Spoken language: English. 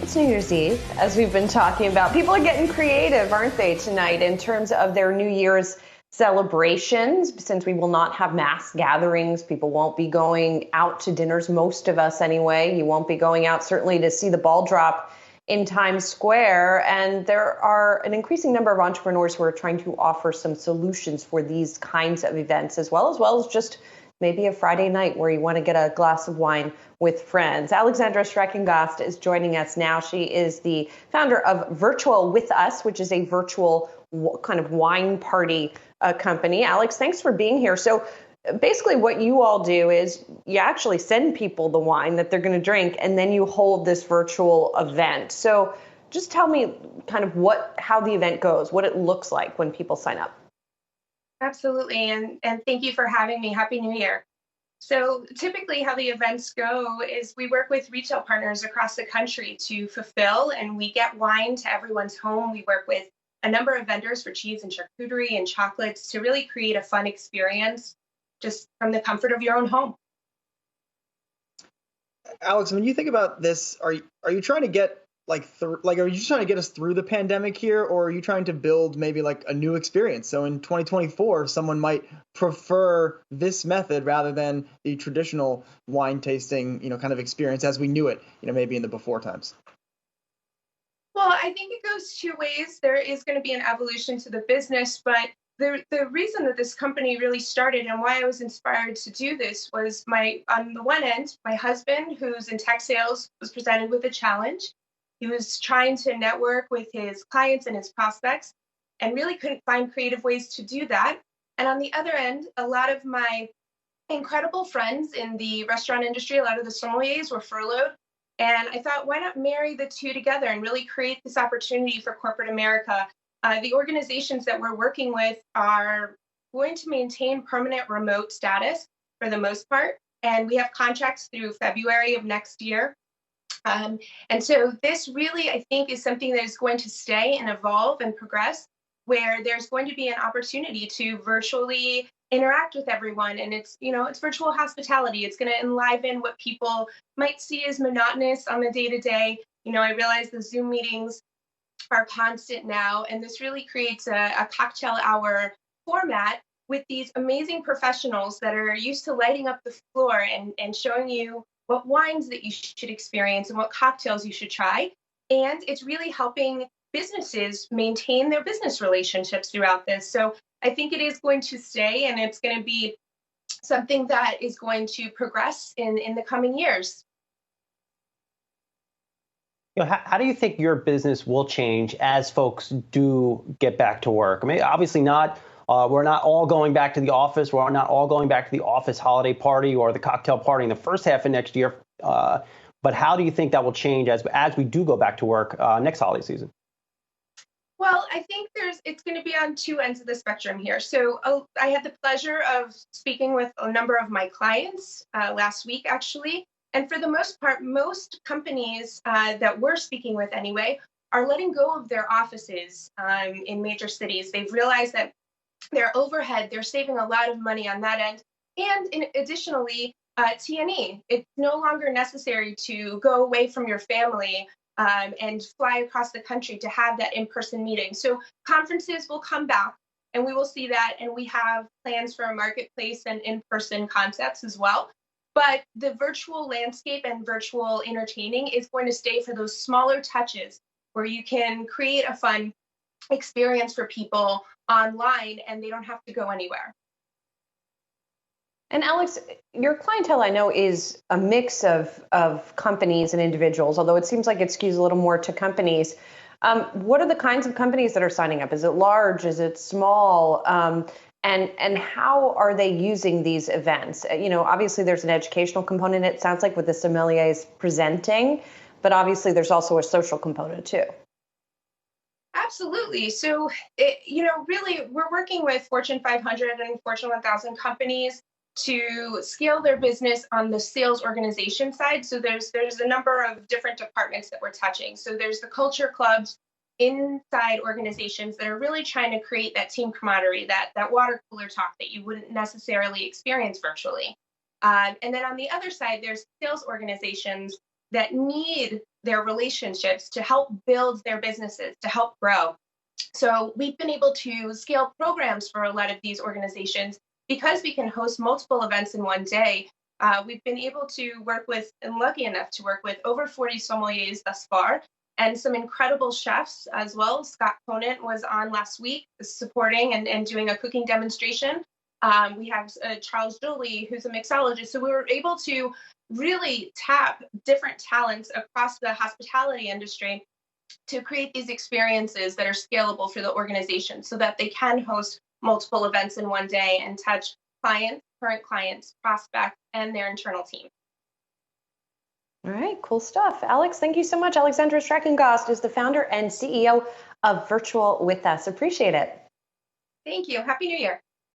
It's New Year's Eve, as we've been talking about. People are getting creative, aren't they, tonight, in terms of their New Year's celebrations. Since we will not have mass gatherings, people won't be going out to dinners, most of us anyway. You won't be going out, certainly, to see the ball drop in Times Square. And there are an increasing number of entrepreneurs who are trying to offer some solutions for these kinds of events, as well as just maybe a Friday night where you want to get a glass of wine with friends. Alexandra Schrecengost is joining us now. She is the founder of Virtual With Us, which is a virtual kind of wine party company. Alex, thanks for being here. So basically what you all do is you actually send people the wine that they're going to drink, and then you hold this virtual event. So just tell me kind of how the event goes, what it looks like when people sign up. Absolutely. And thank you for having me. Happy New Year. So typically how the events go is we work with retail partners across the country to fulfill, and we get wine to everyone's home. We work with a number of vendors for cheese and charcuterie and chocolates to really create a fun experience just from the comfort of your own home. Alex, when you think about this, are you trying to get are you just trying to get us through the pandemic here, or are you trying to build maybe like a new experience? So in 2024, someone might prefer this method rather than the traditional wine tasting, kind of experience as we knew it, maybe in the before times. Well, I think it goes two ways. There is going to be an evolution to the business, but the reason that this company really started and why I was inspired to do this was on the one end, my husband, who's in tech sales, was presented with a challenge. He was trying to network with his clients and his prospects and really couldn't find creative ways to do that. And on the other end, a lot of my incredible friends in the restaurant industry, a lot of the sommeliers were furloughed. And I thought, why not marry the two together and really create this opportunity for corporate America? The organizations that we're working with are going to maintain permanent remote status for the most part. And we have contracts through February of next year. And so this really, I think, is something that is going to stay and evolve and progress, where there's going to be an opportunity to virtually interact with everyone. And it's virtual hospitality. It's going to enliven what people might see as monotonous on the day to day. I realize the Zoom meetings are constant now, and this really creates a cocktail hour format with these amazing professionals that are used to lighting up the floor and showing you what wines that you should experience and what cocktails you should try. And it's really helping businesses maintain their business relationships throughout this. So I think it is going to stay, and it's going to be something that is going to progress in the coming years. How do you think your business will change as folks do get back to work? I mean, obviously not. We're not all going back to the office. We're not all going back to the office holiday party or the cocktail party in the first half of next year. But how do you think that will change as we do go back to work next holiday season? Well, I think it's going to be on two ends of the spectrum here. So I had the pleasure of speaking with a number of my clients last week, actually. And for the most part, most companies that we're speaking with anyway are letting go of their offices in major cities. They've realized that their overhead, they're saving a lot of money on that end. And additionally, T&E, it's no longer necessary to go away from your family and fly across the country to have that in-person meeting. So conferences will come back, and we will see that. And we have plans for a marketplace and in-person concepts as well. But the virtual landscape and virtual entertaining is going to stay for those smaller touches where you can create a fun experience for people online and they don't have to go anywhere. And Alex, your clientele, I know, is a mix of companies and individuals, although it seems like it skews a little more to companies. What are the kinds of companies that are signing up? Is it large? Is it small? And how are they using these events? Obviously there's an educational component, it sounds like, with the sommeliers presenting, but obviously there's also a social component too. Absolutely. So, really, we're working with Fortune 500 and Fortune 1000 companies to scale their business on the sales organization side. So there's a number of different departments that we're touching. So there's the culture clubs inside organizations that are really trying to create that team camaraderie, that water cooler talk that you wouldn't necessarily experience virtually. And then on the other side, there's sales organizations that need their relationships to help build their businesses, to help grow. So we've been able to scale programs for a lot of these organizations because we can host multiple events in one day. We've been able to work with, and lucky enough to work with, over 40 sommeliers thus far, and some incredible chefs as well. Scott Conant was on last week supporting and doing a cooking demonstration. We have Charles Jolie, who's a mixologist. So we were able to really tap different talents across the hospitality industry to create these experiences that are scalable for the organization so that they can host multiple events in one day and touch clients, current clients, prospects, and their internal team. All right, cool stuff. Alex, thank you so much. Alexandra Schrecengost is the founder and CEO of Virtual With Us. Appreciate it. Thank you. Happy New Year.